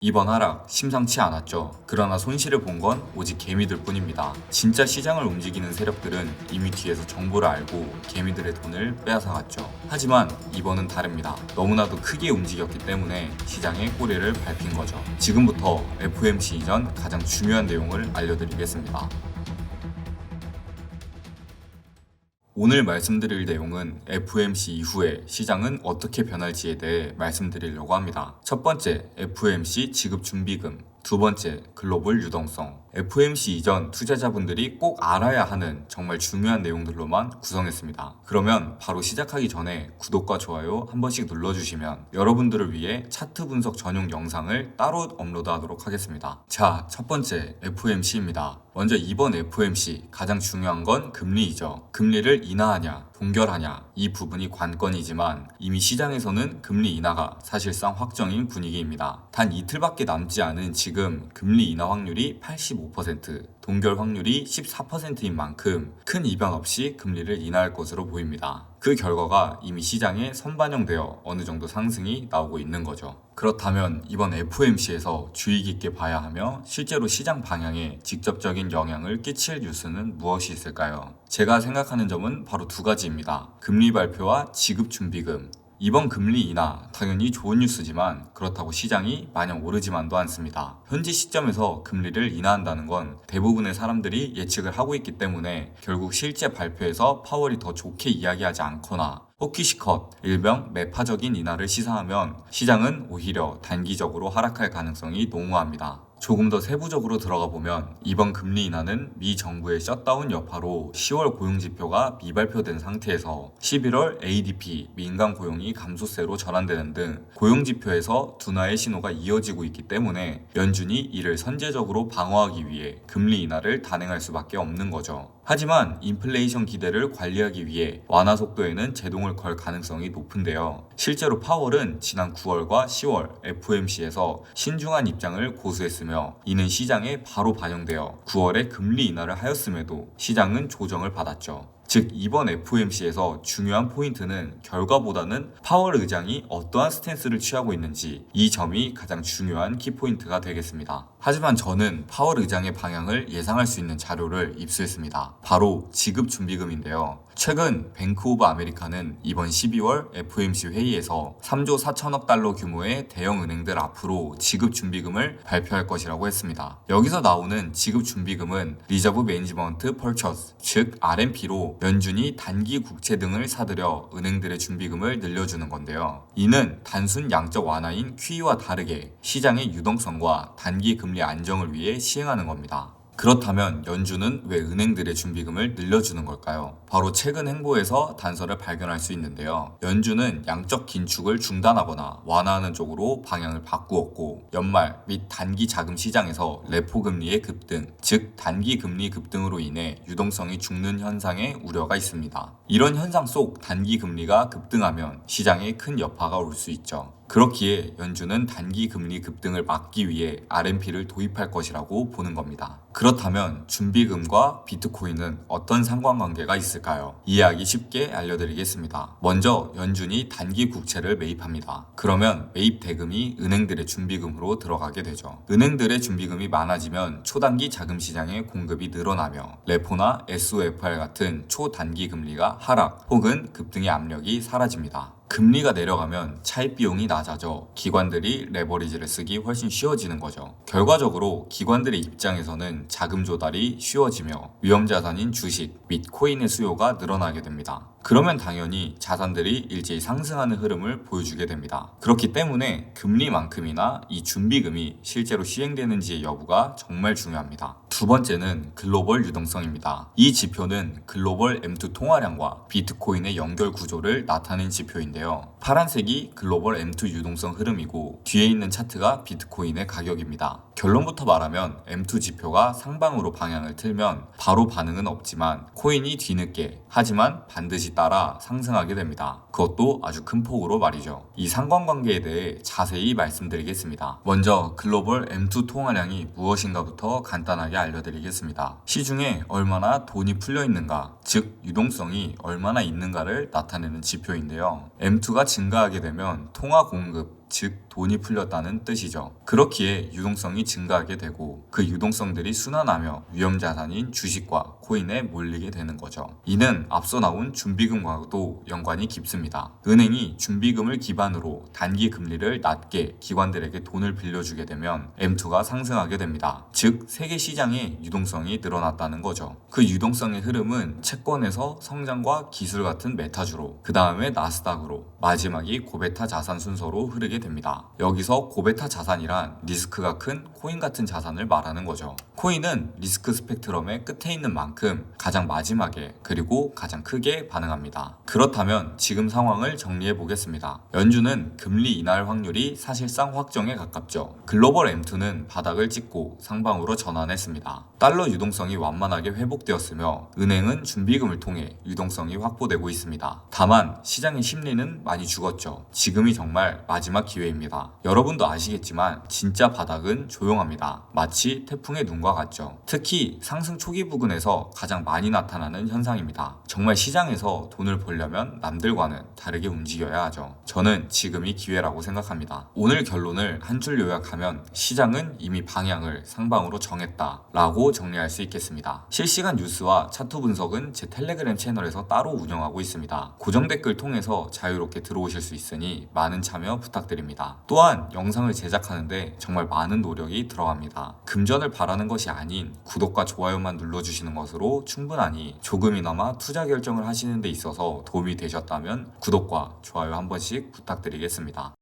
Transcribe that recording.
이번 하락 심상치 않았죠. 그러나 손실을 본 건 오직 개미들 뿐입니다. 진짜 시장을 움직이는 세력들은 이미 뒤에서 정보를 알고 개미들의 돈을 빼앗아갔죠. 하지만 이번은 다릅니다. 너무나도 크게 움직였기 때문에 시장의 꼬리를 밟힌 거죠. 지금부터 FOMC 이전 가장 중요한 내용을 알려드리겠습니다. 오늘 말씀드릴 내용은 FOMC 이후에 시장은 어떻게 변할지에 대해 말씀드리려고 합니다. 첫 번째, FOMC 지급준비금. 두 번째, 글로벌 유동성. FOMC 이전 투자자분들이 꼭 알아야 하는 정말 중요한 내용들로만 구성했습니다. 그러면 바로 시작하기 전에 구독과 좋아요 한 번씩 눌러주시면 여러분들을 위해 차트 분석 전용 영상을 따로 업로드하도록 하겠습니다. 자, 첫 번째 FOMC입니다. 먼저 이번 FOMC 가장 중요한 건 금리이죠. 금리를 인하하냐 동결하냐 이 부분이 관건이지만 이미 시장에서는 금리 인하가 사실상 확정인 분위기입니다. 단 이틀밖에 남지 않은 지금 금리 인하 확률이 85%, 동결 확률이 14%인 만큼 큰 이변 없이 금리를 인하할 것으로 보입니다. 그 결과가 이미 시장에 선반영되어 어느 정도 상승이 나오고 있는 거죠. 그렇다면 이번 FOMC에서 주의 깊게 봐야 하며 실제로 시장 방향에 직접적인 영향을 끼칠 뉴스는 무엇이 있을까요? 제가 생각하는 점은 바로 두 가지입니다. 금리 발표와 지급준비금. 이번 금리 인하 당연히 좋은 뉴스지만 그렇다고 시장이 마냥 오르지만도 않습니다. 현재 시점에서 금리를 인하한다는 건 대부분의 사람들이 예측을 하고 있기 때문에 결국 실제 발표에서 파월이 더 좋게 이야기하지 않거나 호키시컷, 일명 매파적인 인하를 시사하면 시장은 오히려 단기적으로 하락할 가능성이 농후합니다. 조금 더 세부적으로 들어가 보면 이번 금리 인하는 미 정부의 셧다운 여파로 10월 고용지표가 미발표된 상태에서 11월 ADP 민간 고용이 감소세로 전환되는 등 고용지표에서 둔화의 신호가 이어지고 있기 때문에 연준이 이를 선제적으로 방어하기 위해 금리 인하를 단행할 수밖에 없는 거죠. 하지만 인플레이션 기대를 관리하기 위해 완화 속도에는 제동을 걸 가능성이 높은데요. 실제로 파월은 지난 9월과 10월 FOMC에서 신중한 입장을 고수했으며 이는 시장에 바로 반영되어 9월에 금리 인하를 하였음에도 시장은 조정을 받았죠. 즉 이번 FOMC에서 중요한 포인트는 결과보다는 파월 의장이 어떠한 스탠스를 취하고 있는지 이 점이 가장 중요한 키포인트가 되겠습니다. 하지만 저는 파월 의장의 방향을 예상할 수 있는 자료를 입수했습니다. 바로 지급준비금인데요. 최근 뱅크 오브 아메리카는 이번 12월 FOMC 회의에서 3조 4천억 달러 규모의 대형 은행들 앞으로 지급준비금을 발표할 것이라고 했습니다. 여기서 나오는 지급준비금은 리저브 매니지먼트 퍼처스, 즉 RMP로 연준이 단기 국채 등을 사들여 은행들의 준비금을 늘려주는 건데요. 이는 단순 양적 완화인 QE와 다르게 시장의 유동성과 단기 금리 안정을 위해 시행하는 겁니다. 그렇다면 연준은 왜 은행들의 준비금을 늘려주는 걸까요? 바로 최근 행보에서 단서를 발견할 수 있는데요. 연준은 양적 긴축을 중단하거나 완화하는 쪽으로 방향을 바꾸었고 연말 및 단기 자금 시장에서 레포 금리의 급등, 즉 단기 금리 급등으로 인해 유동성이 죽는 현상의 우려가 있습니다. 이런 현상 속 단기 금리가 급등하면 시장에 큰 여파가 올 수 있죠. 그렇기에 연준은 단기 금리 급등을 막기 위해 RMP를 도입할 것이라고 보는 겁니다. 그렇다면 준비금과 비트코인은 어떤 상관관계가 있을까요? 이해하기 쉽게 알려드리겠습니다. 먼저 연준이 단기 국채를 매입합니다. 그러면 매입 대금이 은행들의 준비금으로 들어가게 되죠. 은행들의 준비금이 많아지면 초단기 자금 시장의 공급이 늘어나며 레포나 SOFR 같은 초단기 금리가 하락 혹은 급등의 압력이 사라집니다. 금리가 내려가면 차입 비용이 낮아져 기관들이 레버리지를 쓰기 훨씬 쉬워지는 거죠. 결과적으로 기관들의 입장에서는 자금 조달이 쉬워지며 위험자산인 주식 및 코인의 수요가 늘어나게 됩니다. 그러면 당연히 자산들이 일제히 상승하는 흐름을 보여주게 됩니다. 그렇기 때문에 금리만큼이나 이 준비금이 실제로 시행되는지의 여부가 정말 중요합니다. 두 번째는 글로벌 유동성입니다. 이 지표는 글로벌 M2 통화량과 비트코인의 연결 구조를 나타낸 지표인데요. 파란색이 글로벌 M2 유동성 흐름이고 뒤에 있는 차트가 비트코인의 가격입니다. 결론부터 말하면 M2 지표가 상방으로 방향을 틀면 바로 반응은 없지만 코인이 뒤늦게 하지만 반드시 따라 상승하게 됩니다. 그것도 아주 큰 폭으로 말이죠. 이 상관관계에 대해 자세히 말씀드리겠습니다. 먼저 글로벌 M2 통화량이 무엇인가부터 간단하게 알려드리겠습니다. 시중에 얼마나 돈이 풀려 있는가, 즉 유동성이 얼마나 있는가를 나타내는 지표인데요. M2가 증가하게 되면 통화 공급, 즉 돈이 풀렸다는 뜻이죠. 그렇기에 유동성이 증가하게 되고 그 유동성들이 순환하며 위험자산인 주식과 코인에 몰리게 되는 거죠. 이는 앞서 나온 준비금과도 연관이 깊습니다. 은행이 준비금을 기반으로 단기 금리를 낮게 기관들에게 돈을 빌려주게 되면 M2가 상승하게 됩니다. 즉 세계 시장의 유동성이 늘어났다는 거죠. 그 유동성의 흐름은 채권에서 성장과 기술 같은 메타주로, 그 다음에 나스닥으로, 마지막이 고베타 자산 순서로 흐르게 됩니다. 여기서 고베타 자산이란 리스크가 큰 코인 같은 자산을 말하는 거죠. 코인은 리스크 스펙트럼의 끝에 있는 만큼 가장 마지막에 그리고 가장 크게 반응합니다. 그렇다면 지금 상황을 정리해 보겠습니다. 연준은 금리 인하할 확률이 사실상 확정에 가깝죠. 글로벌 M2는 바닥을 찍고 상방으로 전환했습니다. 달러 유동성이 완만하게 회복되었으며 은행은 준비금을 통해 유동성이 확보되고 있습니다. 다만 시장의 심리는 많이 죽었죠. 지금이 정말 마지막 기회입니다. 여러분도 아시겠지만 진짜 바닥은 조용합니다. 마치 태풍의 눈과 같죠. 특히 상승 초기 부근에서 가장 많이 나타나는 현상입니다. 정말 시장에서 돈을 벌려면 남들과는 다르게 움직여야 하죠. 저는 지금이 기회라고 생각합니다. 오늘 결론을 한 줄 요약하면 시장은 이미 방향을 상방으로 정했다 라고 정리할 수 있겠습니다. 실시간 뉴스와 차트 분석은 제 텔레그램 채널에서 따로 운영하고 있습니다. 고정 댓글 통해서 자유롭게 들어오실 수 있으니 많은 참여 부탁드립니다. 또한 영상을 제작하는데 정말 많은 노력이 들어갑니다. 금전을 바라는 것이 아닌 구독과 좋아요만 눌러주시는 것으로 충분하니 조금이나마 투자 결정을 하시는 데 있어서 도움이 되셨다면 구독과 좋아요 한 번씩 부탁드리겠습니다.